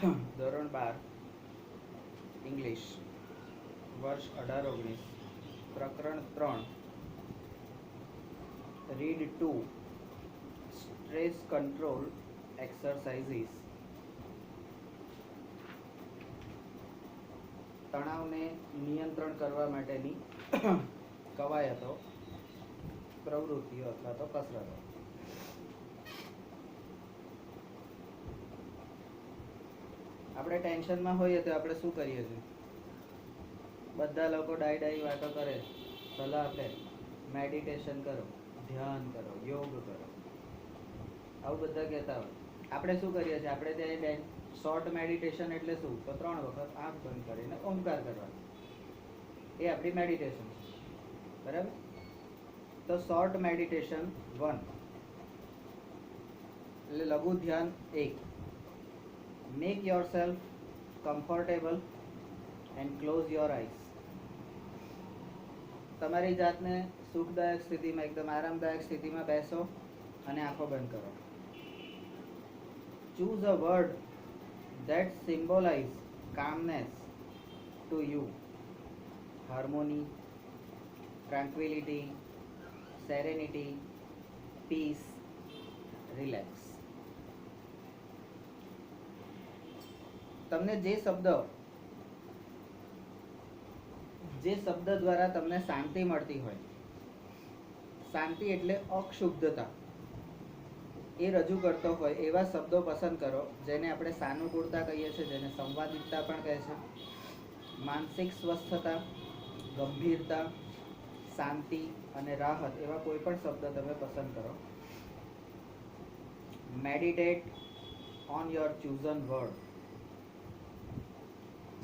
ધોરણ 12 ઇંગ્લિશ વર્ષ 18-19 પ્રકરણ 3 રીડ 2 સ્ટ્રેસ કંટ્રોલ એક્સરસાઇઝીસ તણાવને નિયંત્રણ કરવા માટેની કવાયતો પ્રવૃત્તિઓ અથવા તો કસરતો. આપણે ટેન્શનમાં હોઈએ તો આપણે શું કરીએ છીએ? બધા લોકો ડાઈ વાતો કરે, સલાહ આપે, મેડિટેશન કરો, ધ્યાન કરો, યોગ કરો, આવું બધા કહેતા હોય. આપણે શું કરીએ છીએ? આપણે ત્યાં શોર્ટ મેડિટેશન એટલે શું? તો 3 વખત આંખ બંધ કરીને ઓમકાર કરવાનો, એ આપણી મેડિટેશન છે. બરાબર? તો શોર્ટ મેડિટેશન 1 એટલે લઘુ ધ્યાન 1. Make yourself comfortable and close your eyes. તમારી જાતને સુખદાયક સ્થિતિમાં, એકદમ આરામદાયક સ્થિતિમાં બેસો અને આંખો બંધ કરો. Choose a word that symbolize calmness to you. Harmony, tranquility, serenity, peace, relax. તમને જે શબ્દ દ્વારા તમને શાંતિ મળતી હોય, શાંતિ એટલે અક્ષુબ્ધતા, એ રજૂ કરતો હોય એવા શબ્દો પસંદ કરો, જેને આપણે સાનુકૂળતા કહીએ છીએ, જેને સંવાદિતતા પણ કહે છે. માનસિક સ્વસ્થતા, ગંભીરતા, શાંતિ અને રાહત એવા કોઈ પણ શબ્દ તમે પસંદ કરો. Meditate on your ચૂઝન word.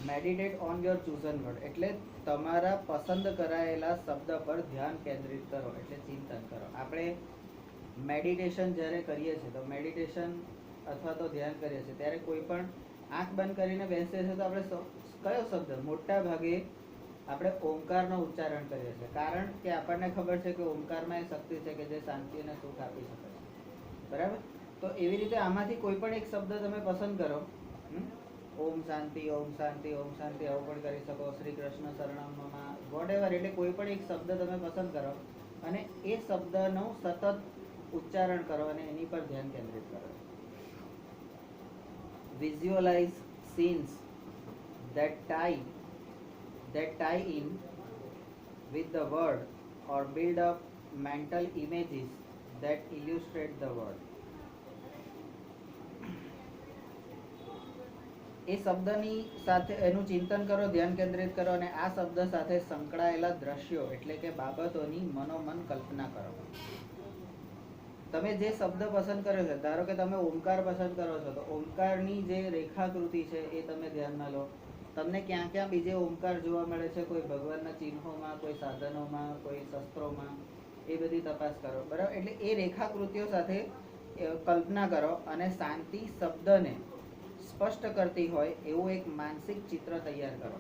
Meditate on your ચૂઝન word એટલે તમારા પસંદ કરાયેલા શબ્દ પર ધ્યાન કેન્દ્રિત કરો, એટલે ચિંતન કરો. આપણે મેડિટેશન જ્યારે કરીએ છીએ, તો મેડિટેશન અથવા તો ધ્યાન કરીએ છીએ ત્યારે કોઈ પણ આંખ બંધ કરીને બેસીએ છીએ તો આપણે કયો શબ્દ? મોટા ભાગે આપણે ઓમકારનો ઉચ્ચારણ કરીએ છીએ, કારણ કે આપણને ખબર છે કે ઓમકારમાં એ શક્તિ છે કે જે શાંતિ અને સુખ આપી શકે છે. બરાબર? તો એવી રીતે આમાંથી કોઈ પણ એક શબ્દ તમે પસંદ કરો. ઓમ શાંતિ, ઓમ શાંતિ, ઓમ શાંતિ, આવું પણ કરી શકો. શ્રી કૃષ્ણ શરણમમાં, વોટ એવર, એટલે કોઈ પણ એક શબ્દ તમે પસંદ કરો અને એ શબ્દનું સતત ઉચ્ચારણ કરો અને એની પર ધ્યાન કેન્દ્રિત કરો. Visualise scenes that tie in with the word or build up mental images that illustrate the word. એ શબ્દની સાથે એનું ચિંતન કરો, ધ્યાન કેન્દ્રિત કરો અને આ શબ્દ સાથે સંકળાયેલા દ્રશ્યો એટલે કે બાબતોની મનોમન કલ્પના કરો. તમે જે શબ્દ પસંદ કર્યો છે, ધારો કે તમે ઓમકાર પસંદ કરો છો, તો ઓમકારની જે રેખાકૃતિ છે એ તમે ધ્યાનમાં લો. તમને ક્યાં ક્યાં બીજે ઓમકાર જોવા મળે છે, કોઈ ભગવાનના ચિહ્નોમાં, કોઈ સાધનોમાં, કોઈ શસ્ત્રોમાં, એ બધી તપાસ કરો. બરાબર? એટલે એ રેખાકૃતિઓ સાથે કલ્પના કરો અને શાંતિ શબ્દને સ્પષ્ટ કરતી હોય એવું એક માનસિક ચિત્ર તૈયાર કરો.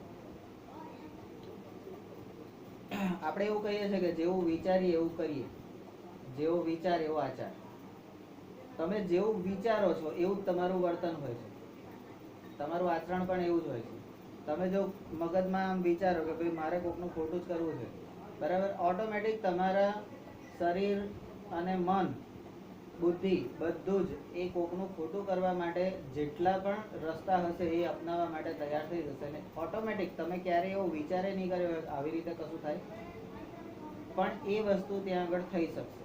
આપણે એવું કહીએ છીએ કે જેવું વિચારીએ એવું કરીએ, જેવો વિચાર એવો આચાર. તમે જેવું વિચારો છો એવું જ તમારું વર્તન હોય છે, તમારું આચરણ પણ એવું જ હોય છે. તમે જો મગજમાં આમ વિચારો કે ભાઈ મારે કોકનું ખોટું જ કરવું છે, બરાબર, ઓટોમેટિક તમારા શરીર અને મન, બુદ્ધિ બધું જ એ કોકનું ખોટું કરવા માટે જેટલા પણ રસ્તા હશે એ અપનાવવા માટે તૈયાર થઈ જશે. અને ઓટોમેટિક તમે ક્યારેય એવો વિચારે નહીં કર્યો આવી રીતે કશું થાય, પણ એ વસ્તુ ત્યાં આગળ થઈ શકશે.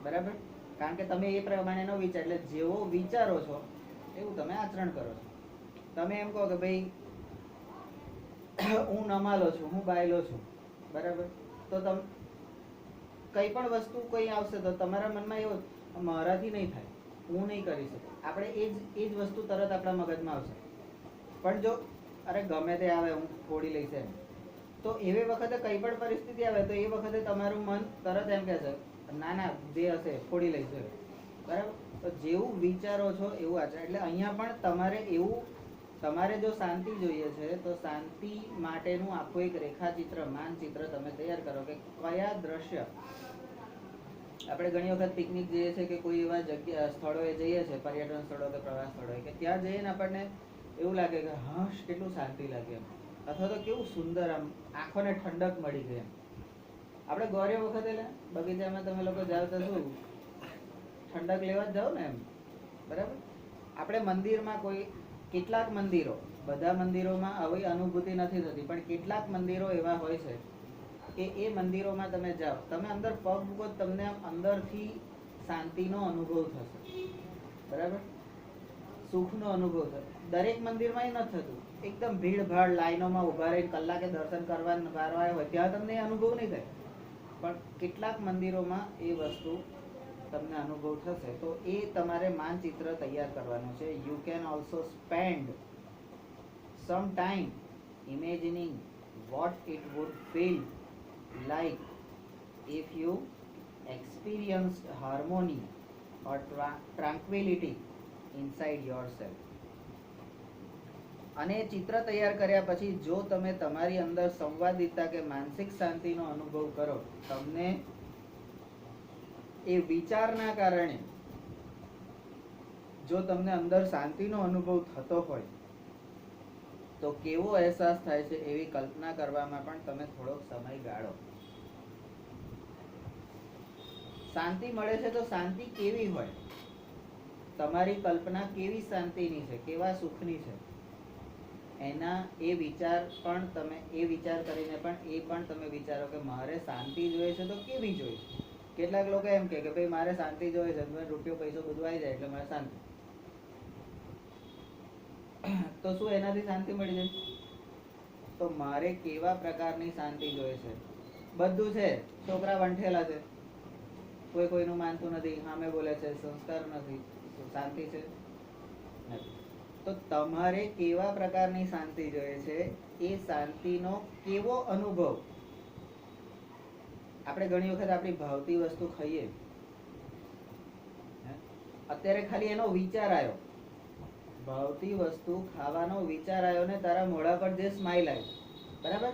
બરાબર? કારણ કે તમે એ પ્રમાણેનો વિચાર, એટલે જેવો વિચારો છો એવું તમે આચરણ કરો છો. તમે એમ કહો કે ભાઈ હું નમાલો છું, હું બાયલો છું, બરાબર, તો તમે કઈ પણ વસ્તુ કોઈ આવશે તો તમારા મનમાં એવું મારાથી નહીં થાય, હું નહીં કરી શકું, આપણે એ જ વસ્તુ તરત આપણા મગજમાં આવશે. પણ જો અરે ગમે તે આવે હું ફોડી લઈશ એમ, તો એવી વખતે કઈ પણ પરિસ્થિતિ આવે તો એ વખતે તમારું મન તરત એમ કહે છે ના ના જે હશે ફોડી લઈશું. બરાબર? તો જેવું વિચારો છો એવું આચરણ. એટલે અહીંયા પણ તમારે એવું, તમારે જો શાંતિ જોઈએ છે તો શાંતિ માટેનું આખું એક રેખાચિત્ર, માનચિત્ર તમે તૈયાર કરો કે કયા દ્રશ્ય. આપણે ઘણી વખત પિકનિક જઈએ છીએ કે કોઈ એવા જગ્યા સ્થળોએ જઈએ છીએ, પર્યટન સ્થળો કે પ્રવાસ સ્થળોએ, કે ત્યાં જઈને આપણને એવું લાગે કે હા કેટલું શાંતિ લાગે એમ, અથવા તો કેવું સુંદર આમ આંખોને ઠંડક મળી ગઈ એમ. આપણે ગોર્યો વખતે બગીચામાં તમે લોકો જાઓ તો શું ઠંડક લેવા જ જાઓ ને એમ, બરાબર. આપણે મંદિરમાં કેટલાક મંદિરો, બધા મંદિરોમાં આવી અનુભૂતિ નથી થતી, પણ કેટલાક મંદિરો એવા હોય છે કે એ મંદિરોમાં તમે જાઓ, તમે અંદર પગ મૂકો, તમને અંદરથી શાંતિનો અનુભવ થશે, બરાબર, સુખનો અનુભવ થશે. દરેક મંદિરમાં એ નથી થતું. એકદમ ભીડભાડ લાઈનોમાં ઊભા રહીને કલાકે દર્શન કરવા હોય ત્યાં તમને અનુભવ નહીં થાય, પણ કેટલાક મંદિરોમાં એ વસ્તુ તમને અનુભવ થશે. તો એ તમારે માનચિત્ર તૈયાર કરવાનું છે. You can also spend some time imagining what it would feel like if you experienced harmony or tranquility inside yourself. અને ચિત્ર તૈયાર કર્યા પછી જો તમે તમારી અંદર સંવાદિતા કે માનસિક શાંતિનો અનુભવ કરો, તમને એ વિચારના કારણે જો તમને અંદર શાંતિનો અનુભવ થતો હોય તો કેવો અહેસાસ થાય છે એવી કલ્પના કરવામાં પણ તમે થોડોક સમય ગાળો. શાંતિ મળે છે તો શાંતિ કેવી હોય, તમારી કલ્પના કેવી શાંતિની છે, કેવા સુખની છે, એના એ વિચાર કરીને પણ તમે વિચારો કે મારે શાંતિ જોઈએ છે તો કેવી જોઈએ. કેટલાક લોકો એમ કે ભાઈ મારે શાંતિ જોઈએ છે, રૂપિયો પૈસો બધું આવી જાય એટલે મારે શાંતિ. તો શું એનાથી શાંતિ મળી જાય? તો મારે કેવા પ્રકારની શાંતિ જોઈએ છે? બધું છે, છોકરા વંઠેલા છે, કોઈ કોઈનું માનતું નથી, સામે બોલે છે, સંસ્કાર નથી, શાંતિ છે? નથી. તો તમારે કેવા પ્રકારની શાંતિ જોઈએ છે, એ શાંતિનો કેવો અનુભવ. આપણે ઘણી વખત આપણી ભાવતી વસ્તુ ખાઈએ, અત્યારે ખાલી એનો વિચાર આવ્યો, ભાવતી વસ્તુ ખાવાનો વિચાર આવ્યો ને તારા મોઢા પર જે સ્માઈલ આવી, બરાબર,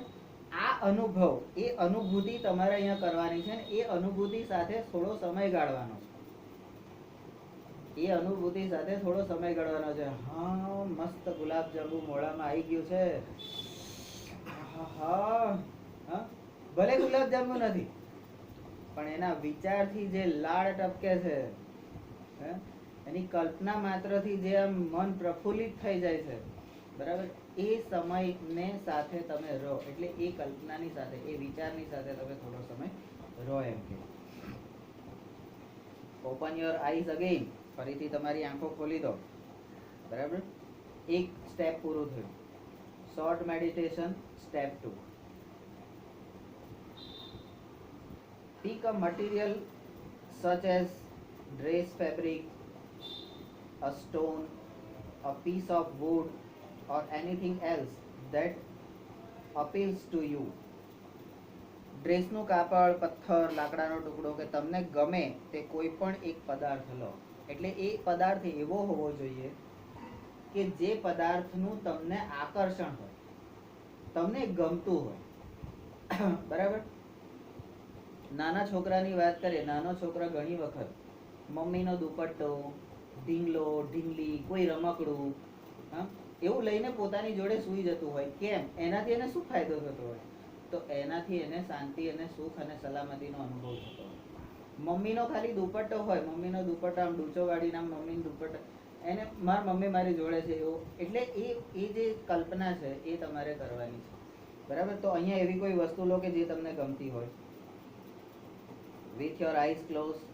આ અનુભવ, એ અનુભૂતિ તમારે અહીંયા કરવાની છે ને એ અનુભૂતિ સાથે થોડો સમય ગાળવાનો છે. એ અનુભૂતિ સાથે થોડો સમય ગાળવાનો છે. હા, મસ્ત ગુલાબજાંબુ મોઢામાં આવી ગયું છે, હા, ભલે ગુલાબજાંબુ નથી પણ એના વિચારથી જે લાળ ટપકે છે, એની કલ્પના માત્રથી જે આમ મન પ્રફુલ્લિત થઈ જાય છે, બરાબર, એ સમયને સાથે તમે રહો. એટલે એ કલ્પનાની સાથે, એ વિચારની સાથે તમે થોડો સમય રહો એમ કે. ઓપન યોર આઈઝ અગેન, ફરીથી તમારી આંખો ખોલી દો, બરાબર. એક સ્ટેપ પૂરું થયું. Short meditation step 2. Pick a material such as dress fabric, a stone, a piece of wood or anything else that appeals to you. ડ્રેસનું કાપડ, પથ્થર, લાકડાનો ટુકડો કે તમને ગમે તે કોઈ પણ એક પદાર્થ લો. એટલે એ પદાર્થ એવો હોવો જોઈએ કે જે પદાર્થનું તમને આકર્ષણ હોય, તમને ગમતું હોય, બરાબર. નાના છોકરાની વાત કરીએ, નાનો છોકરો ઘણી વખત મમ્મીનો દુપટ્ટો, ઢીંગલો, ઢીંગલી, કોઈ રમકડું એવું લઈને પોતાની જોડે સૂઈ જતું હોય. કેમ? એનાથી એને શું ફાયદો થતો હોય? તો એનાથી એને શાંતિ અને સુખ અને સલામતીનો અનુભવ થતો હોય. મમ્મીનો ખાલી દુપટ્ટો હોય, મમ્મીનો દુપટ્ટો આમ ડૂચો વાળીને આમ મમ્મીનો દુપટ્ટો, એને મારી મમ્મી મારી જોડે છે એવો, એટલે એ જે કલ્પના છે એ તમારે કરવાની છે, બરાબર. તો અહીંયા એવી કોઈ વસ્તુ લો કે જે તમને ગમતી હોય. With your eyes closed,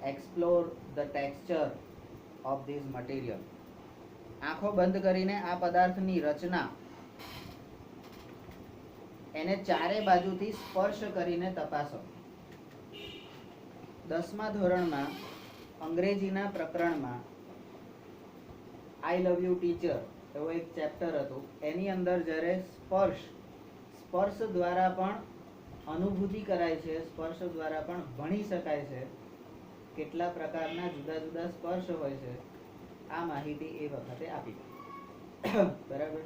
explore the texture of this material. આંખો બંધ કરીને આ પદાર્થની રચના, એને ચારે બાજુથી સ્પર્શ કરીને તપાસો. 10મા ધોરણમાં અંગ્રેજીના પ્રકરણમાં આઈ લવ યુ ટીચર એવો એક ચેપ્ટર હતું. એની અંદર જ્યારે સ્પર્શ દ્વારા પણ અનુભૂતિ કરાય છે, સ્પર્શ દ્વારા પણ ભણી શકાય છે, કેટલા પ્રકારના જુદા જુદા સ્પર્શ હોય છે, આ માહિતી એ વખતે આપી, બરાબર.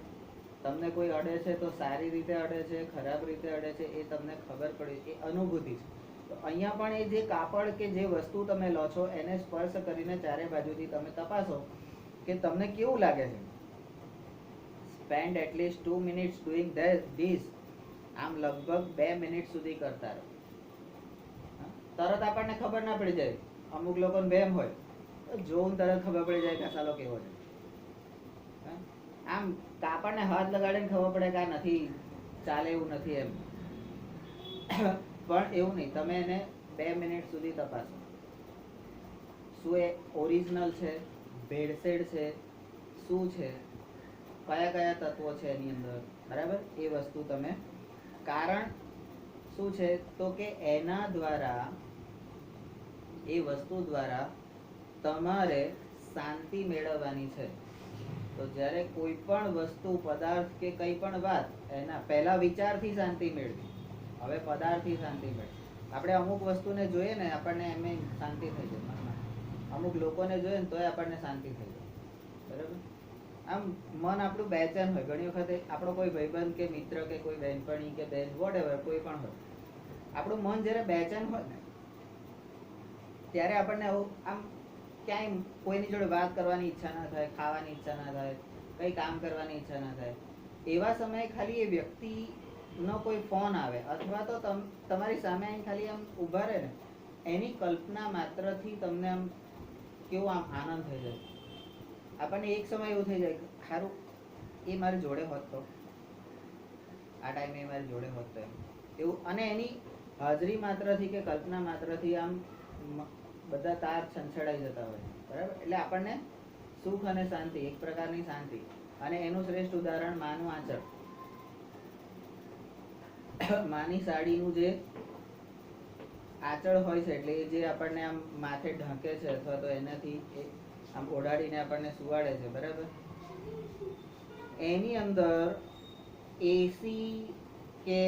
તમને કોઈ અડે છે તો સારી રીતે અડે છે, ખરાબ રીતે અડે છે, એ તમને ખબર પડે, એ અનુભૂતિ છે. તો અહીંયા પણ એ જે કાપડ કે જે વસ્તુ તમે લો છો એને સ્પર્શ કરીને ચારે બાજુથી તમે તપાસો કે તમને કેવું લાગે છે. Spend at least 2 minutes doing this. આમ લગભગ 2 મિનિટ સુધી કરતા રહો. તરત આપણને ખબર ના પડી જાય. અમુક લોકોને બેમ હોય જોઉં તરત ખબર પડી જાય કે આ સાલો કેવો છે. આમ આપણને હાથ લગાડીને ખબર પડે કે આ નથી, ચાલે એવું નથી એમ. પણ એવું નહીં, તમે એને 2 મિનિટ સુધી તપાસો. શું એ ઓરિજિનલ છે, ભેળસેળ છે, શું છે, કયા કયા તત્વો છે એની અંદર, બરાબર? એ વસ્તુ તમે, કારણ શું છે તો કે એના દ્વારા, એ વસ્તુ દ્વારા તમારે શાંતિ મેળવવાની છે. તો જ્યારે કોઈ પણ વસ્તુ, પદાર્થ કે કંઈ પણ વાત, એના પહેલા વિચારથી શાંતિ મેળવી, હવે પદાર્થથી શાંતિ મેળવી. આપણે અમુક વસ્તુને જોઈએ ને આપણને એમ શાંતિ થઈ જાય મનમાં, અમુક લોકોને જોઈએ ને તોય આપણને શાંતિ થઈ જાય, બરાબર? આમ મન આપણું બેચેન હોય. ઘણી વખત આપણો કોઈ ભાઈબંધ કે મિત્ર કે કોઈ બહેનપણી કે બેન વોટએવર કોઈ પણ હોય, આપણું મન જ્યારે બેચેન હોય ને ત્યારે આપણને આમ ક્યાંય કોઈની જોડે વાત કરવાની ઈચ્છા ના થાય, ખાવાની ઈચ્છા ના થાય, કંઈ કામ કરવાની ઈચ્છા ના થાય. એવા સમયે ખાલી એ વ્યક્તિનો કોઈ ફોન આવે અથવા તો તમારી સામે આવીને ખાલી આમ ઊભા રહે ને, એની કલ્પના માત્રથી તમને આમ કેવો આમ આનંદ થઈ જાય. આપણને એક સમય એવું થઈ જાય, સારું એ મારી જોડે હોત તો, આ ટાઈમે એ મારી જોડે હોત તો, એવું. અને એની હાજરી માત્રથી કે કલ્પના માત્રથી આમ બધા તાર છંછેડાઈ જતા હોય, બરાબર? એટલે આપણને સુખ અને શાંતિ, એક પ્રકારની શાંતિ. અને એનું શ્રેષ્ઠ ઉદાહરણ માનું આંચળ. માની સાડીનું જે આંચળ હોય છે, એટલે એ જે આપણને આમ માથે ઢાંકે છે અથવા તો એનાથી આમ ઓઢાડીને આપણને સુવાડે છે, બરાબર? એની અંદર એસી કે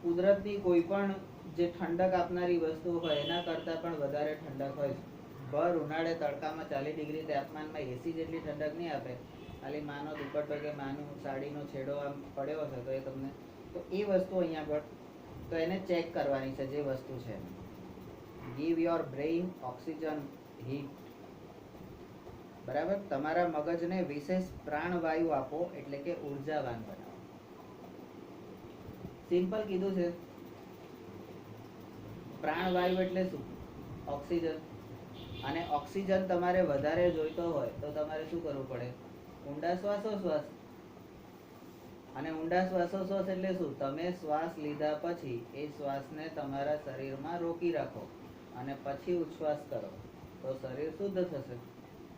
કુદરતની કોઈ પણ જે ઠંડક આપનારી વસ્તુ હોય એના કરતાં પણ વધારે ઠંડક હોય છે. ભર ઉનાળે તડકામાં 40 ડિગ્રી તાપમાનમાં એસી જેટલી ઠંડક નહીં આપે. ખાલી માનો દુપટ્ટો કે માનું સાડીનો છેડો આમ પડ્યો હશે તો એ તમને, તો એ વસ્તુ અહીંયા આગળ તો એને ચેક કરવાની છે જે વસ્તુ છે. Give your brain oxygen heat, બરાબર? તમારા મગજને વિશેષ પ્રાણવાયુ આપો, એટલે કે ઉર્જાવાન બનાવો. સિમ્પલ કીધું છે. પ્રાણવાયુ એટલે શું? ઓક્સિજન. અને ઓક્સિજન તમારે વધારે જોઈતો હોય તો તમારે શું કરવું પડે? ઊંડા શ્વાસોશ્વાસ. અને ઊંડા શ્વાસોશ્વાસ એટલે શું? તમે શ્વાસ લીધા પછી એ શ્વાસને તમારા શરીરમાં રોકી રાખો અને પછી ઉચ્છ્વાસ કરો તો શરીર શુદ્ધ થશે.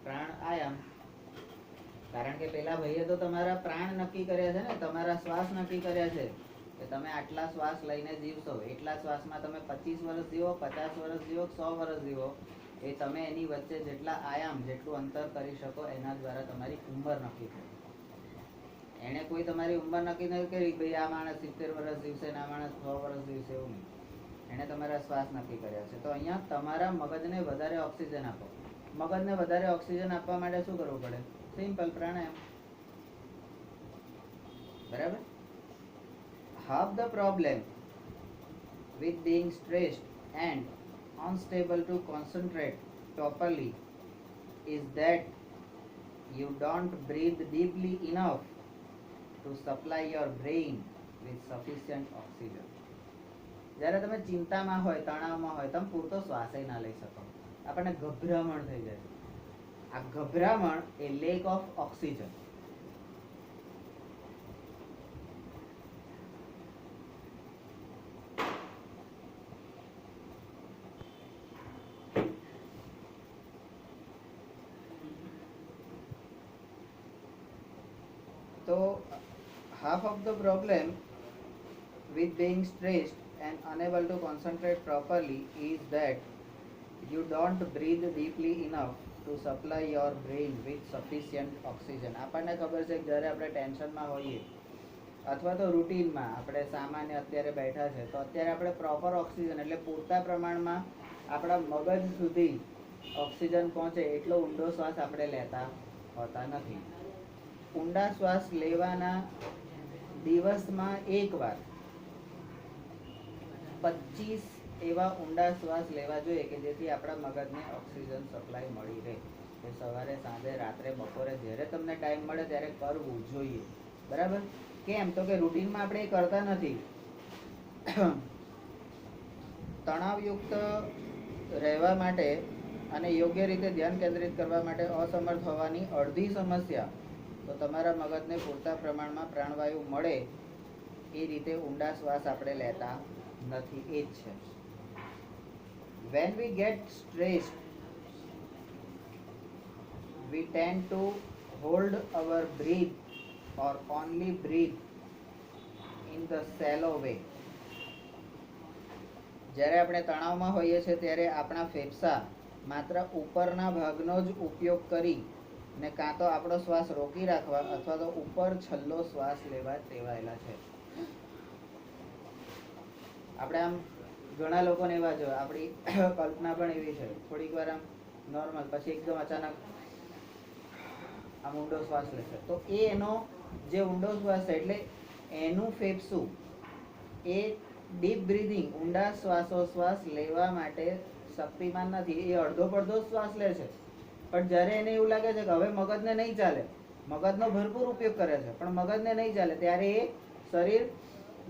પ્રાણ આયામ. કારણ કે પેલા ભાઈએ તો તમારા પ્રાણ નક્કી કર્યા છે ને, તમારા શ્વાસ નક્કી કર્યા છે કે તમે આટલા શ્વાસ લઈને જીવશો. એટલા શ્વાસમાં તમે 25 વર્ષ જીવો, 50 વર્ષ જીવો, 100 વર્ષ જીવો, એ તમે એની વચ્ચે જેટલા આયામ, જેટલું અંતર કરી શકો એના દ્વારા તમારી ઉંમર નક્કી થઈ. એને કોઈ તમારી ઉંમર નક્કી નથી કરી, ભાઈ આ માણસ 70 વર્ષ જીવશે ને આ માણસ 100 વર્ષ જીવશે, એવું નહીં. એને તમારા શ્વાસ નક્કી કર્યા છે. તો અહીંયા તમારા મગજને વધારે ઓક્સિજન આપો. મગજને વધારે ઓક્સિજન આપવા માટે શું કરવું પડે? સિમ્પલ, પ્રાણાયામ, બરાબર? Half the problem with being stressed and unstable to concentrate properly is that you don't breathe deeply enough to supply your brain with sufficient oxygen. જ્યારે તમે ચિંતામાં હોય, તણાવમાં હોય, તમે પૂરતો શ્વાસય ના લઈ શકો, આપણને ગભરામણ થઈ જાય. આ ગભરામણ એ lack of oxygen. So half of the problem with being stressed and unable to concentrate properly is that you don't breathe deeply enough to supply your brain with sufficient oxygen. આપણને ખબર છે કે જ્યારે આપણે ટેન્શનમાં હોઈએ અથવા તો રૂટીનમાં આપણે સામાન્ય અત્યારે બેઠા છે તો અત્યારે આપણે પ્રોપર ઓક્સિજન એટલે પૂરતા પ્રમાણમાં આપણા મગજ સુધી ઓક્સિજન પહોંચે એટલો ઊંડો શ્વાસ આપણે લેતા હોતા નથી. ઊંડા શ્વાસ લેવાના દિવસમાં એકવાર 25 એવા ઊંડા શ્વાસ લેવા જોઈએ કે જેથી આપણા મગજને ઓક્સિજન સપ્લાય મળી રહે. એ સવારે, સાંજે, રાત્રે, બપોરે જ્યારે તમને ટાઈમ મળે ત્યારે કરવું જોઈએ. બરાબર. કેમ? તો કે રૂટીનમાં આપણે એ કરતા નથી. તણાવયુક્ત રહેવા માટે અને યોગ્ય રીતે ધ્યાન કેન્દ્રિત કરવા માટે અસમર્થ હોવાની અડધી સમસ્યા તો તમારા મગજને પૂરતા પ્રમાણમાં પ્રાણવાયુ મળે એ રીતે ઊંડા શ્વાસ આપણે લેતા નથી. એ જ છે. When we get stressed, we tend to hold our breath or only breathe in the shallow way. જ્યારે આપણે તણાવમાં હોઈએ છીએ ત્યારે આપણા ફેફસા માત્ર ઉપરના ભાગનો જ ઉપયોગ કરી ને કાં તો આપણો શ્વાસ રોકી રાખવા અથવા તો ઉપર છલ્લો શ્વાસ લેવા ટેવાયેલા છે. આપણે આમ ઘણા લોકોને એવા જો આપણી કલ્પના પણ એવી છે, થોડીક વાર આમ નોર્મલ, પછી એકદમ અચાનક આમ ઊંડો શ્વાસ લેશે. તો એ એનો જે ઊંડો શ્વાસ છે એટલે એનું ફેફસું એ ડીપ બ્રીધિંગ ઊંડા શ્વાસોશ્વાસ લેવા માટે શક્તિમાન નથી. એ અડધો પડધો શ્વાસ લે છે. પણ જ્યારે એને એવું લાગે છે કે હવે મગજને નહીં ચાલે, મગજનો ભરપૂર ઉપયોગ કરે છે પણ મગજને નહીં ચાલે, ત્યારે એ શરીર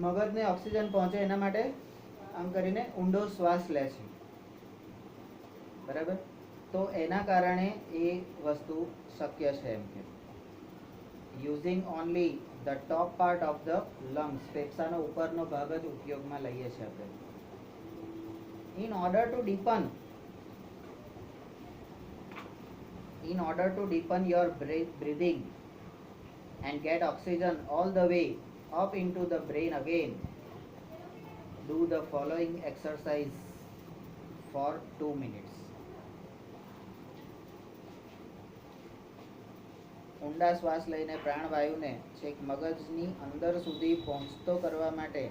મગજને ઓક્સિજન પહોંચે એના માટે આમ કરીને ઊંડો શ્વાસ લે છે. બરાબર. તો એના કારણે એ વસ્તુ શક્ય છે. એમ કે using only the top part of the lungs, ફેફસાનો ઉપરનો ભાગ જ ઉપયોગમાં લઈએ છીએ આપણે. In order to deepen your breathing and get oxygen all the way up into the brain again, do the following exercise for 2 minutes. ઊંડા શ્વાસ લઈને પ્રાણવાયુને છેક મગજની અંદર સુધી પહોંચતો કરવા માટે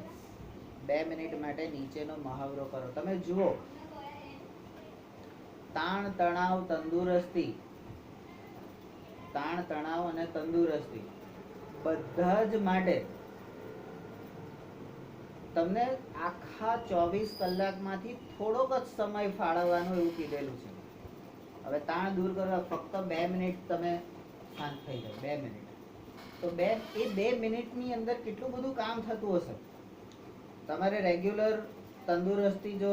2 મિનિટ માટે નીચેનો મહાવરો કરો. તમે જુઓ, તાણ તણાવ અને તંદુરસ્તી બધા જ માટે તમને આખા 24 કલાકમાંથી થોડોક જ સમય ફાળવવાનું એવું કીધેલું છે. હવે તાણ દૂર કરવા ફક્ત 2 મિનિટ તમે શાંત થઈ જાઓ. 2 મિનિટ તો એ 2 મિનિટની અંદર કેટલું બધું કામ થતું હશે. તમારે રેગ્યુલર તંદુરસ્તી જો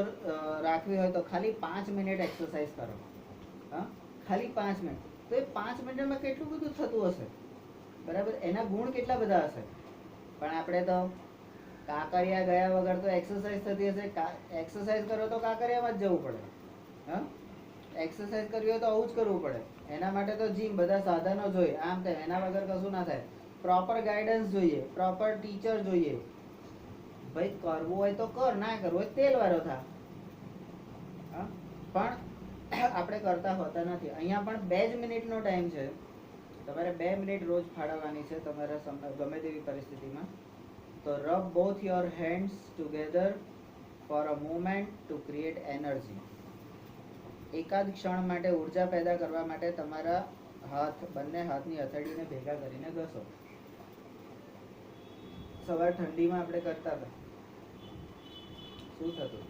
રાખવી હોય તો ખાલી 5 મિનિટ એક્સરસાઇઝ કરો. હા, ખાલી 5 મિનિટ. તો એ 5 મિનિટમાં કેટલું બધું થતું હશે. બરાબર. એના ગુણ કેટલા બધા હશે. પણ આપણે તો કાંકરિયા ગયા વગર તો એક્સરસાઇઝ થતી હશે. એક્સરસાઇઝ કરો તો કાંકરિયામાં જ જવું પડે. હા, એક્સરસાઇઝ કરવી હોય તો આવું જ કરવું પડે. એના માટે તો જીમ, બધા સાધનો જોઈએ, આમ તેમ. એના વગર કશું ના થાય. પ્રોપર ગાઈડન્સ જોઈએ, પ્રોપર ટીચર જોઈએ. ભાઈ કરવું હોય તો કર, ના કરવું હોય તેલ વાળો થા. પણ આપણે કરતા હોતા નથી. અહીંયા પણ 2 જ મિનિટનો ટાઈમ છે. તમારે 2 મિનિટ રોજ ફાળવવાની છે તમારા ગમે તેવી પરિસ્થિતિમાં. તો rub both your hands together for a moment to create energy. એકાદ ક્ષણ માટે ઉર્જા પેદા કરવા માટે તમારા બંને હાથની હથેળીને ભેગા કરીને ઘસો. સવાર ઠંડીમાં આપણે કરતા હતા, શું થતું?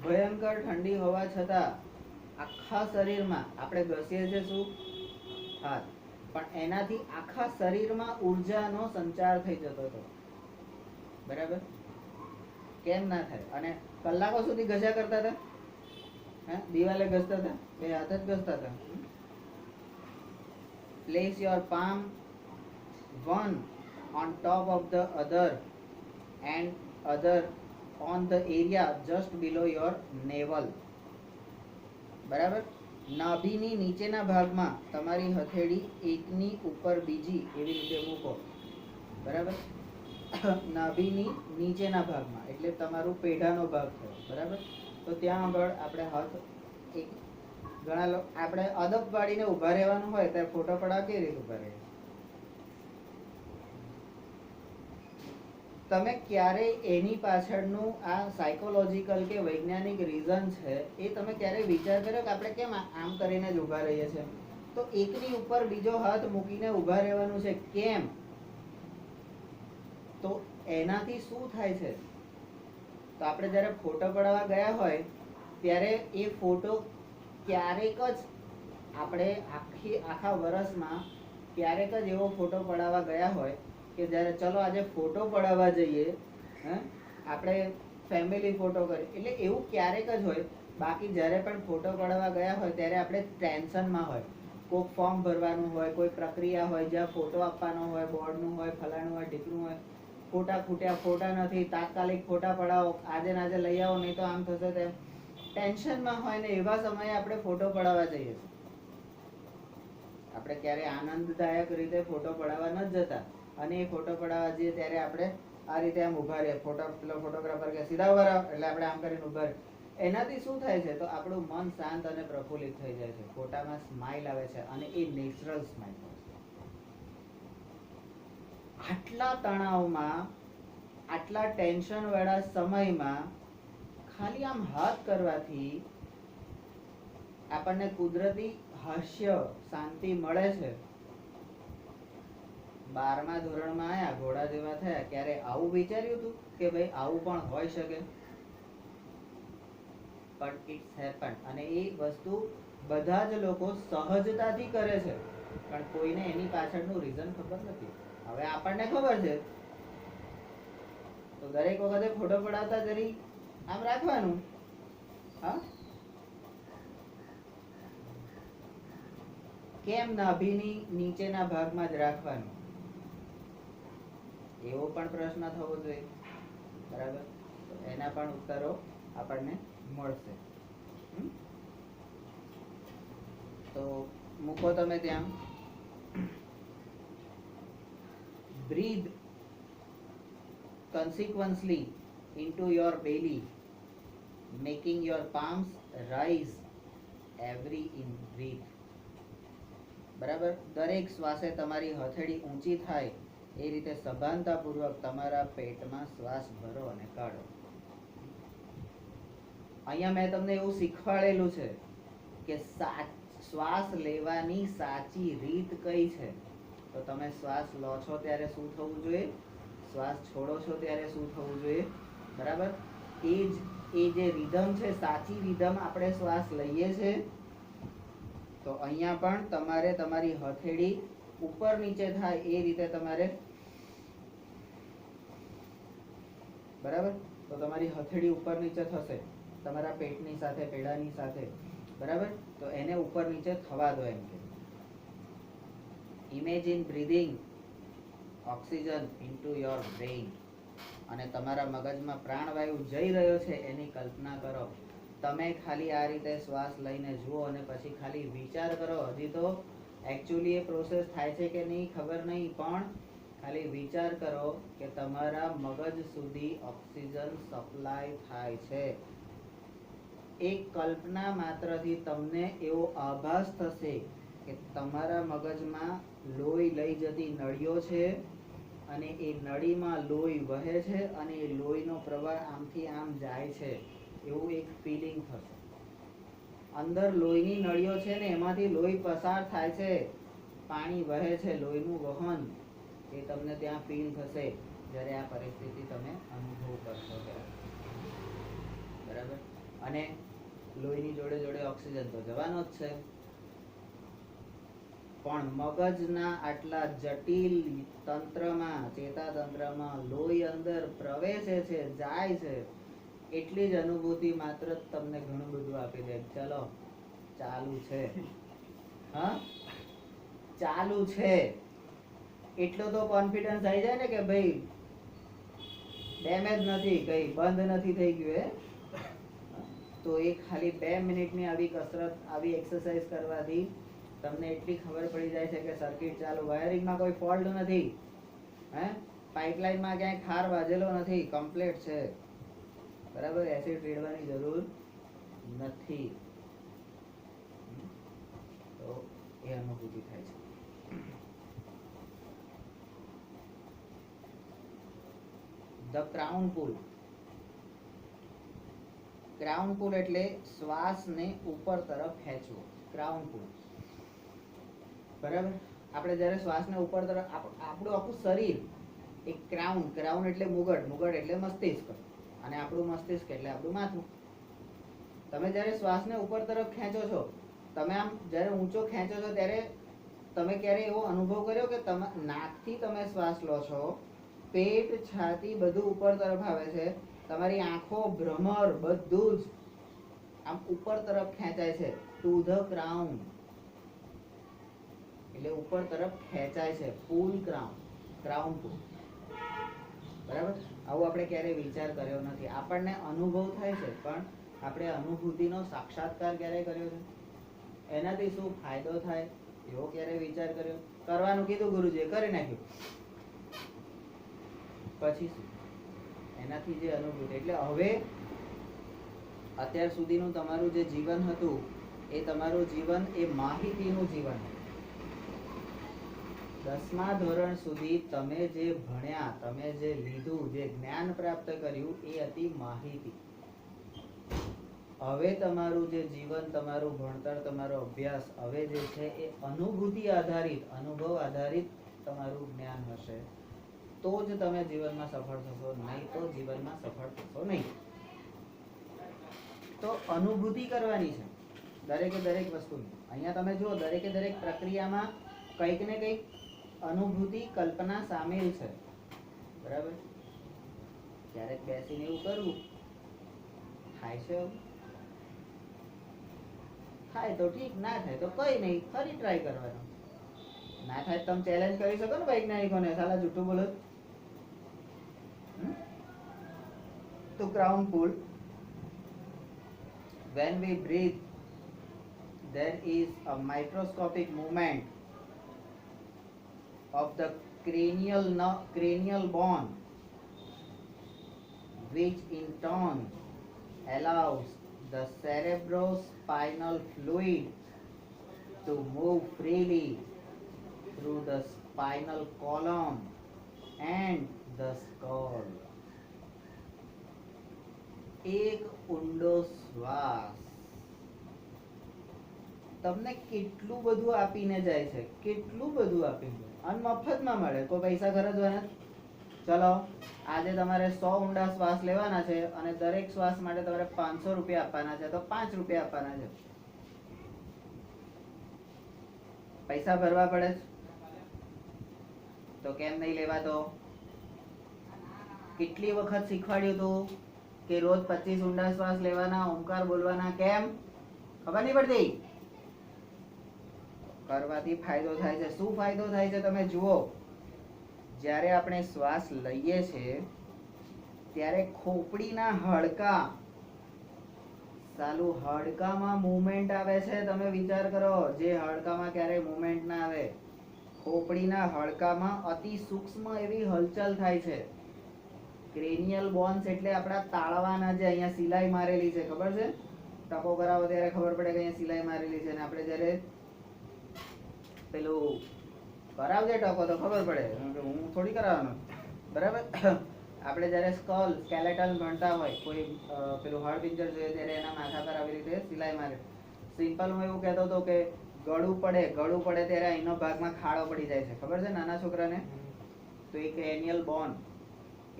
ભયંકર ઠંડી હોવા છતાં આખા શરીરમાં આપણે ઘસીએ છીએ શું? હાથ. પણ એનાથી આખા શરીરમાં ઉર્જાનો સંચાર થઈ જતો હતો. બરાબર. કેમ ના થાય? અને કલાકો સુધી ઘસ્યા કરતા હતા. દિવાલે ઘસતા હતા, બે હાથ જ ઘસતા હતા. Place your palm one on top of the other and other on the area just below your navel. બરાબર. નાભીની નીચેના ભાગમાં તમારી હથેળી એકની ઉપર બીજી એવી રીતે મૂકો. બરાબર. નાભીની નીચેના ભાગમાં એટલે તમારું પેઢાનો ભાગ થયો. બરાબર. તો ત્યાં આગળ આપણે હાથ એક ઘણા લોકો આપણે અદબ પાડીને ઊભા રહેવાનું હોય ત્યારે ફોટો પડાવ કેવી રીતે ઊભા રહે? તમે ક્યારેય એની પાછળનું આ સાયકોલોજીકલ કે વૈજ્ઞાનિક રીઝન છે એ તમે ક્યારેય વિચાર કર્યો કે આપણે કેમ આમ કરીને જ ઊભા રહીએ છીએ? તો એકની ઉપર બીજો હાથ મૂકીને ઊભા રહેવાનું છે. કેમ? તો એનાથી શું થાય છે? તો આપણે જ્યારે ફોટો પડાવવા ગયા હોય ત્યારે એ ફોટો ક્યારેક જ આપણે આખા વર્ષમાં ક્યારેક જ એવો ફોટો પડાવવા ગયા હોય કે જ્યારે ચલો આજે ફોટો પડાવવા જઈએ, હે, આપણે ફેમિલી ફોટો કરીએ, એટલે એવું ક્યારેક જ હોય. બાકી જ્યારે પણ ફોટો પડાવવા ગયા હોય ત્યારે આપણે ટેન્શનમાં હોય. કોઈ ફોર્મ ભરવાનું હોય, કોઈ પ્રક્રિયા હોય, જ્યાં ફોટો આપવાનો હોય, બોર્ડનું હોય, ફલાણું હોય, ઢીકણું હોય, ફોટા ખૂટ્યા, ફોટા નથી, તાત્કાલિક ફોટા પડાવો, આજે ને આજે લઈ આવો, નહીં તો આમ થશે તેમ, ટેન્શનમાં હોય ને એવા સમયે આપણે ફોટો પડાવવા જઈએ છીએ. આપણે ક્યારે આનંદદાયક રીતે ફોટો પડાવવા ન જતા, અને એ ફોટો પડાવવા જઈએ ત્યારે આપણે આ રીતે આમ ઉભા રહીએ, પેલો ફોટોગ્રાફર કે સીધા ઉભા રહો, એટલે આપણે આમ કરીને ઉભા રહીએ. એનાથી શું થાય છે? તો આપણું મન શાંત અને પ્રફુલ્લિત થઈ જાય છે. ફોટામાં સ્માઇલ આવે છે અને એ નેચરલ સ્માઇલ હોય છે. આટલા તણાવમાં, આટલા ટેન્શન વાળા સમયમાં ખાલી આમ હાથ કરવાથી આપણને કુદરતી હાસ્ય, શાંતિ મળે છે. 12મા ધોરણમાં આયા, ઘોડા જેવા થયા, ક્યારે આવું વિચાર્યું હતું કે ભાઈ આવું પણ હોઈ શકે? પણ ઇટ્સ હેપન. અને એ વસ્તુ બધા જ લોકો સહજતાથી કરે છે, પણ કોઈને એની પાછળનું રીઝન ખબર નથી. હવે આપણને ખબર છે તો દરેક વખતે ફોટો પડાવતા જરી આમ રાખવાનું, હા, કેમ નાભીની નીચેના ભાગમાં જ રાખવાનું, એવો પણ પ્રશ્ન થવો જોઈએ. બરાબર? તો એના પણ ઉત્તરો આપણને મળશે. તો મૂકો તમે ત્યાં. Breathe consequently into your belly, making your palms rise every in breath. બરાબર? દરેક શ્વાસે તમારી હથેળી ઊંચી થાય એ રીતે સભાનતાપૂર્વક તમારા પેટમાં શ્વાસ ભરો અને કાઢો. અહીંયા મેં તમને એવું શીખવાડેલું છે કે શ્વાસ લેવાની સાચી રીત કઈ છે. તો તમે શ્વાસ લો છો ત્યારે શું થવું જોઈએ, શ્વાસ છોડો છો ત્યારે શું થવું જોઈએ. બરાબર? એ જે રિધમ છે, સાચી રિધમ આપણે શ્વાસ લઈએ છે, તો અહીંયા પણ તમારે તમારી હથેળી ઉપર નીચે થાય એ રીતે તમારે, બરાબર, તો તમારી હથેળી ઉપર નીચે થશે તમારા પેટની સાથે, પેડાની સાથે. બરાબર? તો એને ઉપર નીચે થવા દો. એમ કે imagine breathing oxygen into your brain. અને તમારા મગજમાં પ્રાણવાયુ જઈ રહ્યો છે એની કલ્પના કરો. તમે ખાલી આ રીતે શ્વાસ લઈને જુઓ અને પછી ખાલી વિચાર કરો. હજી તો એકચ્યુઅલી એ પ્રોસેસ થાય છે કે નહીં ખબર નહીં, પણ ખાલી વિચાર કરો કે તમારા મગજ સુધી ઓક્સિજન સપ્લાય થાય છે. એક કલ્પના માત્રથી તમને એવો આભાસ થશે કે તમારા મગજમાં લોહી લઈ જતી નળીઓ છે અને એ નળીમાં લોહી વહે છે અને એ લોહીનો પ્રવાહ આમથી આમ જાય છે, એવું એક ફિલિંગ થશે. અંદર લોહીની નળીઓ છે ને એમાંથી લોહી પસાર થાય છે, પાણી વહે છે, લોહીનું વહન, એ તમને ત્યાં ફીલ થશે જ્યારે આ પરિસ્થિતિ તમે અનુભવ કરશો ત્યારે. બરાબર? અને લોહીની જોડે જોડે ઓક્સિજન તો જવાનો જ છે, પણ મગજના આટલા જટિલ તંત્રમાં, ચેતાતંત્રમાં લોહી અંદર પ્રવેશે છે, જાય છે, એટલી જ અનુભૂતિ માત્ર તમને ઘણું બધું આપી દે. ચલો ચાલુ છે, હા ચાલુ છે, એટલો તો કોન્ફિડન્સ આવી જાય ને કે ભાઈ ડેમેજ નથી, કઈ બંધ નથી થઈ ગયું. તો એ ખાલી 2 મિનિટની આવી કસરત, આવી એક્સરસાઇઝ કરવાથી તમને એટલી ખબર પડી જાય છે કે સર્કિટ ચાલુ, વાયરિંગમાં કોઈ ફોલ્ટ નથી, હે, પાઇપલાઇનમાં ક્યાંય ખાર વાજેલો નથી, કમ્પ્લીટ છે. બરાબર? એસિડ રેડવાની જરૂર નથી. તો એ અનુભૂતિ થાય છે. The crown pull. Crown pull એટલે શ્વાસને ઉપર તરફ ખેંચવો. ક્રાઉન પુલ. બરાબર? આપણે જ્યારે શ્વાસને ઉપર તરફ, આપણું આખું શરીર એક ક્રાઉન, ક્રાઉન એટલે મુગટ, મુગટ એટલે મસ્તિષ્ક, અને આપણું મસ્તિષ્ક એટલે આપણું માથું. તમે જ્યારે શ્વાસને ઉપર તરફ ખેંચો છો, તમે આમ જ્યારે ઊંચો ખેંચો છો ત્યારે તમે ક્યારે એવો અનુભવ કર્યો કે નાકથી તમે શ્વાસ લો છો, પેટ છાતી બધું ઉપર તરફ આવે છે, તમારી આંખો ભ્રમર બધું જ આમ ઉપર તરફ ખેંચાય છે, ટુ ધ ક્રાઉન, એટલે ઉપર તરફ ખેંચાય છે, પુલ ક્રાઉન પુલ, બરાબર? આવું આપણે ક્યારેય વિચાર કર્યો નથી. આપણને અનુભવ થાય છે, પણ આપણે અનુભૂતિનો સાક્ષાત્કાર ક્યારેય કર્યો છે? એનાથી શું ફાયદો થાય એવો ક્યારેય વિચાર કર્યો? કરવાનું કીધું ગુરુજીએ, કરી નાખ્યું, પછી શું? એનાથી જે અનુભૂતિ, એટલે હવે અત્યાર સુધીનું તમારું જે જીવન હતું એ તમારું જીવન એ માહિતીનું જીવન. 10મા ધોરણ સુધી તમે જે ભણ્યા, તમે જે લીધું, જે જ્ઞાન પ્રાપ્ત કર્યું એ હતી માહિતી. હવે તમારું જે જીવન, તમારું ભણતર, તમારો અભ્યાસ હવે જે છે એ અનુભૂતિ આધારિત, અનુભવ આધારિત તમારું જ્ઞાન હશે, તો જ તમે જીવનમાં સફળ થશો, નહીં તો જીવનમાં સફળ થશો નહીં. તો અનુભૂતિ કરવાની છે દરેકે દરેક વસ્તુની. અહીંયા તમે જુઓ, દરેકે દરેક પ્રક્રિયામાં કંઈક ને કંઈક અનુભૂતિ, કલ્પના સામેલ છે, બરાબર? ક્યારેક બેસીને એવું કરવું થાય છે, થાય તો ઠીક, ના થાય તો કઈ નહીં, ફરી ટ્રાય કરવાનો. ના થાય તમે ચેલેન્જ કરી શકો ને વૈજ્ઞાનિકોને, સાલા જૂઠું બોલો તો crown pull. When we breathe, there is a microscopic movement of the cranial bone, which in turn allows the cerebrospinal fluid to move freely through the spinal column and the skull. એક ઊંડો શ્વાસ તમને કેટલું બધું આપીને જાય છે, કેટલું બધું આપીને, અને મફતમાં મળે, કોઈ પૈસા ખર્ચવાના. ચલો આજે તમારે 100 ઊંડા શ્વાસ લેવાના છે અને દરેક શ્વાસ માટે તમારે 500 રૂપિયા આપવાના છે, તો 5 રૂપિયા આપવાના છે. પૈસા ભરવા પડે તો કેમ નહીં લેવાતો? કેટલી વખત શીખવાડ્યું તું કે રોજ 25 ઊંડા શ્વાસ લેવાના, ઓમકાર બોલવાના, કેમ? ખબર નહીં પડતી? કરવાથી ફાયદો થાય છે. શું ફાયદો થાય છે તમે જુઓ. જ્યારે આપણે શ્વાસ લઈએ છીએ ત્યારે ખોપડીના હાડકા, સાલું હાડકામાં મૂવમેન્ટ આવે છે. તમે વિચાર કરો, જે હાડકામાં ક્યારેય મૂવમેન્ટ ના આવે, ખોપડીના હાડકામાં અતિ સૂક્ષ્મ એવી હલચલ થાય છે. ક્રેનિયલ બોન્સ એટલે આપણા તાળવાના, જે અહીંયા સિલાઈ મારેલી છે, ખબર છે? ટકો કરાવો ત્યારે ખબર પડે કે અહીંયા સિલાઈ મારેલી છે, ને આપણે જ્યારે પેલું કરાવજે ટકો તો ખબર પડે, હું થોડી કરાવવાનો, બરાબર? આપણે જ્યારે સ્કેલેટલ ભણતા હોય, કોઈ પેલું હાડપિંજર જોઈએ ત્યારે એના માથા પર આવી રીતે સિલાઈ મારે. સિમ્પલ હું એવું કહેતો હતો કે ગળું પડે ત્યારે અહીંનો ભાગમાં ખાડો પડી જાય છે, ખબર છે નાના છોકરાને? તો એ ક્રેનિયલ બોન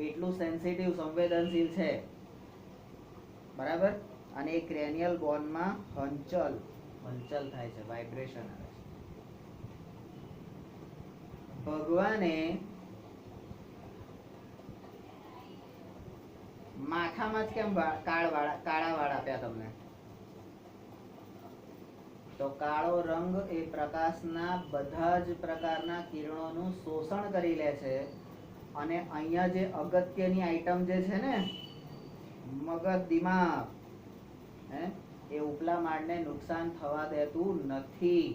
એટલું સેન્સિટિવ, સંવેદનશીલ છે, બરાબર? અને એ ક્રેનિયલ બોનમાં હલચલ થાય છે, વાઇબ્રેશન આવે છે. ભગવાને માથામાં જ કેમ કાળા વાળ આપ્યા તમને? તો કાળો રંગ એ પ્રકાશના બધા જ પ્રકારના કિરણોનું શોષણ કરી લે છે, અને અહીંયા જે અગત્યની આઈટમ જે છે ને, મગજ, દિમાગ, એ ઉપલા માળને નુકસાન થવા દેતું નથી,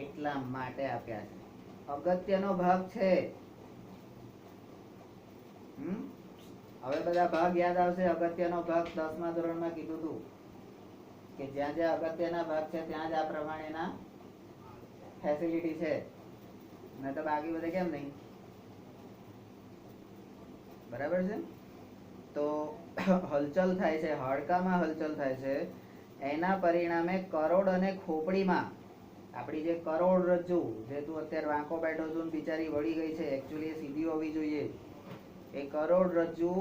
એટલા માટે આપ્યા છે. અગત્યનો ભાગ છે. હવે બધા ભાગ યાદ આવશે. અગત્યનો ભાગ 10મા ધોરણમાં કીધું હતું કે જ્યાં જ્યાં અગત્યના ભાગ છે ત્યાં જ આ પ્રમાણેના ફેસિલિટી છે, નહીં તો બાકી બધે કેમ નહીં? બરાબર છે? તો હલચલ થાય છે, હાડકામાં હલચલ થાય છે. એના પરિણામે કરોડ અને ખોપડીમાં આપણી જે કરોડરજ્જુ, જે તું અત્યારે વાંકો બેઠો છું, બિચારી વળી ગઈ છે, એકચ્યુઅલી એ સીધી હોવી જોઈએ. એ કરોડરજ્જુ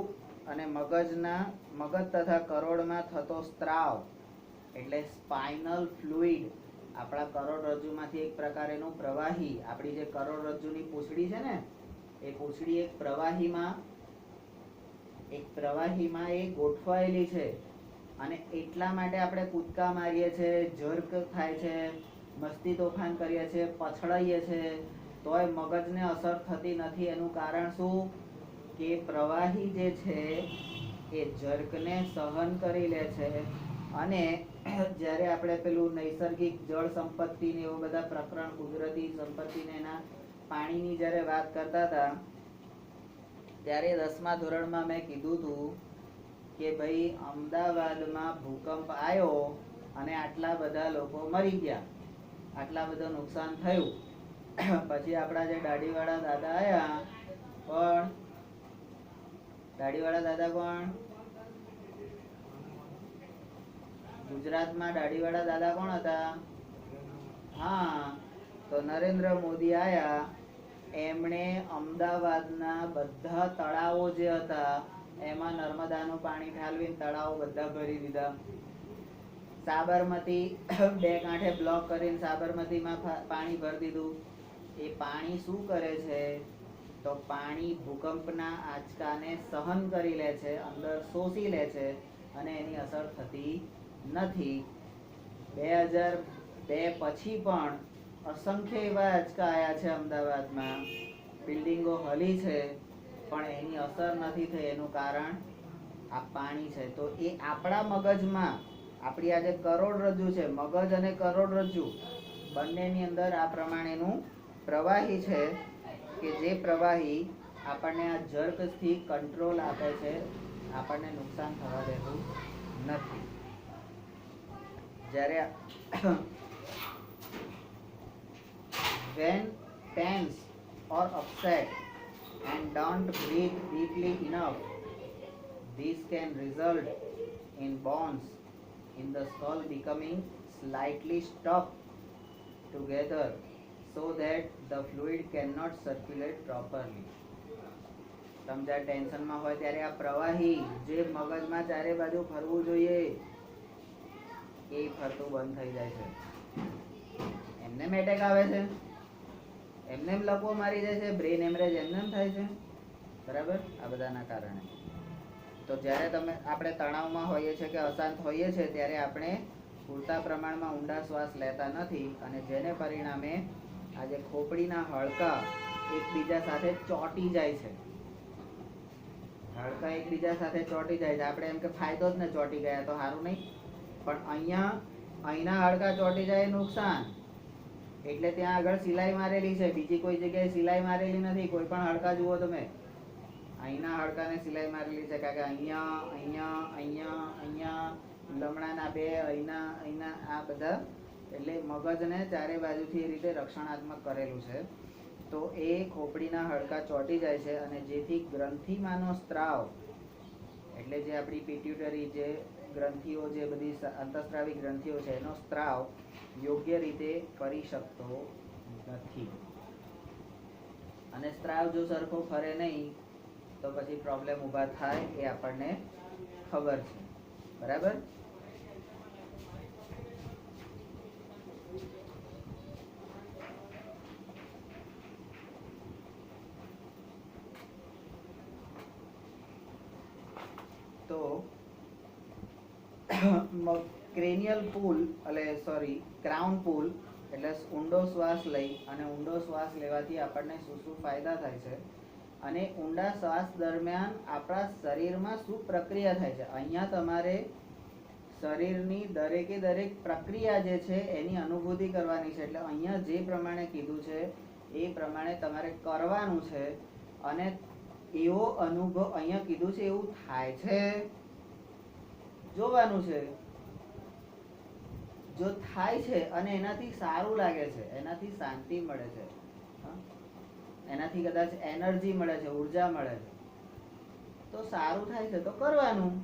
અને મગજ તથા કરોડમાં થતો સ્ત્રાવ એટલે સ્પાઇનલ ફ્લુઇડ, આપણા કરોડરજ્જુમાંથી એક પ્રકારેનું પ્રવાહી, આપણી જે કરોડરજ્જુની પૂંછડી છે ને, એ પૂંછડી એક પ્રવાહીમાં એ ગોઠવાયેલી છે. અને એટલા માટે આપણે કૂદકા મારીએ છીએ, જર્ક થાય છે, મસ્તી તોફાન કરીએ છીએ, પછડાઈએ છીએ, તોય મગજને અસર થતી નથી. એનું કારણ શું? કે પ્રવાહી જે છે એ જર્કને સહન કરી લે છે. અને જ્યારે આપણે પેલું નૈસર્ગિક જળ સંપત્તિ ને એવા બધા પ્રકરણ, કુદરતી સંપત્તિને એના પાણીની જ્યારે વાત કરતા હતા, ત્યારે 10મા ધોરણમાં મેં કીધું હતું કે ભાઈ અમદાવાદમાં ભૂકંપ આવ્યો અને આટલા બધા લોકો મરી ગયા, આટલા બધું નુકસાન થયું. પછી આપણા જે દાઢીવાળા દાદા આયા, પણ દાઢીવાળા દાદા કોણ? ગુજરાતમાં દાઢીવાળા દાદા કોણ હતા? હા, તો નરેન્દ્ર મોદી આયા, એમણે અમદાવાદના બધા તળાવો જે હતા એમાં નર્મદાનું પાણી ઠાલવીને તળાવો બધા ભરી દીધા. સાબરમતી 2 કાંઠે બ્લોક કરીને સાબરમતીમાં પાણી ભરી દીધું. એ પાણી શું કરે છે? તો પાણી ભૂકંપના આંચકાને સહન કરી લે છે, અંદર શોષી લે છે અને એની અસર થતી નથી. 2002 પછી પણ અસંખ્ય એવા આંચકા આવ્યા છે અમદાવાદમાં, બિલ્ડિંગો હલી છે, પણ એની અસર નથી થઈ. એનું કારણ આ પાણી છે. તો એ આપણા મગજમાં, આપણી આ જે કરોડરજ્જુ છે, મગજ અને કરોડરજ્જુ બંનેની અંદર આ પ્રમાણેનું પ્રવાહી છે કે જે પ્રવાહી આપણને આ જર્કથી કંટ્રોલ આપે છે, આપણને નુકસાન થવા દેતું નથી. જ્યારે when tense or upset and don't breathe deeply enough, this can result in bones in the skull becoming slightly stuck together so that the fluid cannot circulate properly. તમે જ્યારે ટેન્શનમાં હોય ત્યારે આ પ્રવાહી જે મગજમાં ચારે બાજુ ફરવું જોઈએ એ ફરતું બંધ થઈ જાય છે. એમને એટેક આવે છે, એમને લકવો મારી જાય છે, બ્રેન હેમરેજ એમને થાય છે, બરાબર, આ બધાના કારણે. તો જ્યારે આપણે તણાવમાં હોઈએ છીએ કે અશાંત હોઈએ છીએ ત્યારે આપણે પૂરતા પ્રમાણમાં ઊંડા શ્વાસ લેતા નથી, અને જેને પરિણામે આજે ખોપડીના હાડકાં એકબીજા સાથે ચોંટી જાય છે. હાડકાં એકબીજા સાથે ચોંટી જાય છે. આપણે એમ કે ફાયદો જ ને, ચોંટી ગયા તો સારું નહીં, પણ અહીંના હાડકાં ચોંટી જાય નુકસાન. એટલે ત્યાં આગળ સિલાઈ મારેલી છે, બીજી કોઈ જગ્યાએ સિલાઈ મારેલી નથી. કોઈ પણ હાડકાં જુઓ તમે, અહીંના હાડકાને સિલાઈ મારેલી છે, કારણ કે અહીંયા લમણાના 2, અહીંના આ બધા, એટલે મગજને ચારે બાજુથી એ રીતે રક્ષણાત્મક કરેલું છે. તો એ ખોપડીના હાડકાં ચોંટી જાય છે, અને જેથી ગ્રંથિમાંનો સ્ત્રાવ, એટલે જે આપણી પિટ્યુટરી જે ગ્રંથિઓ, જે બધી અંતઃસ્ત્રાવી ગ્રંથિઓ છે, એનો સ્ત્રાવ યોગ્ય રીતે કરી શકતો નથી. અને સ્ત્રાવ જો સરખો ફરે નહીં તો પછી પ્રોબ્લેમ ઊભા થાય, એ આપણને ખબર છે, બરાબર. તો ક્રેનિયલ પુલ, ક્રાઉન પુલ એટલે ઊંડો શ્વાસ લઈ, અને ઊંડો શ્વાસ લેવાથી આપણને શું શું ફાયદા થાય છે, અને ઊંડા શ્વાસ દરમિયાન આપણા શરીરમાં શું પ્રક્રિયા થાય છે. અહીંયા તમારે શરીરની દરેકે દરેક પ્રક્રિયા જે છે એની અનુભૂતિ કરવાની છે. એટલે અહીંયા જે પ્રમાણે કીધું છે એ પ્રમાણે તમારે કરવાનું છે, અને એવો અનુભવ અહીંયા કીધું છે એવું થાય છે જોવાનું છે. જો થાય છે અને એનાથી સારું લાગે છે, એનાથી શાંતિ મળે છે, એનાથી કદાચ એનર્જી મળે છે, ઉર્જા મળે છે, તો સારું થાય છે તો કરવાનું,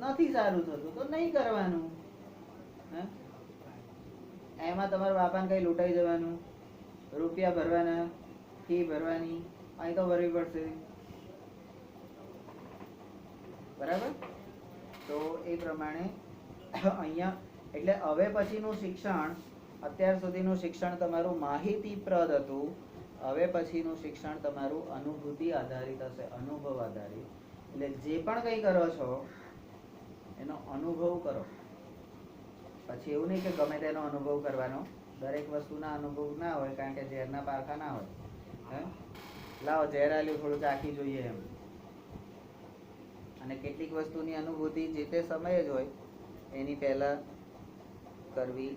નથી સારું થતું તો નહીં કરવાનું. એમાં તમારા બાપાને કઈ લૂંટાઈ જવાનું, રૂપિયા ભરવાના, ફી ભરવાની, અહીં તો ભરવી પડશે, બરાબર. તો એ પ્રમાણે અહીંયા એટલે હવે પછીનું શિક્ષણ અત્યાર સુધીનું શિક્ષણ તમારું માહિતીપ્રદ હતું. હવે પછીનું શિક્ષણ તમારું અનુભૂતિ આધારિત હશે, અનુભવ આધારિત. એટલે જે પણ કંઈ કરો છો એનો અનુભવ કરો. પછી એવું નહીં કે ગમે તેનો અનુભવ કરવાનો. દરેક વસ્તુના અનુભવ ના હોય, કારણ કે ઝેરના પારખા ના હોય. હે લાવો ઝેર આલ્યું, થોડું ચાખી જોઈએ એમ. અને કેટલીક વસ્તુની અનુભૂતિ જે તે સમયે જ હોય, એની પહેલા કરવી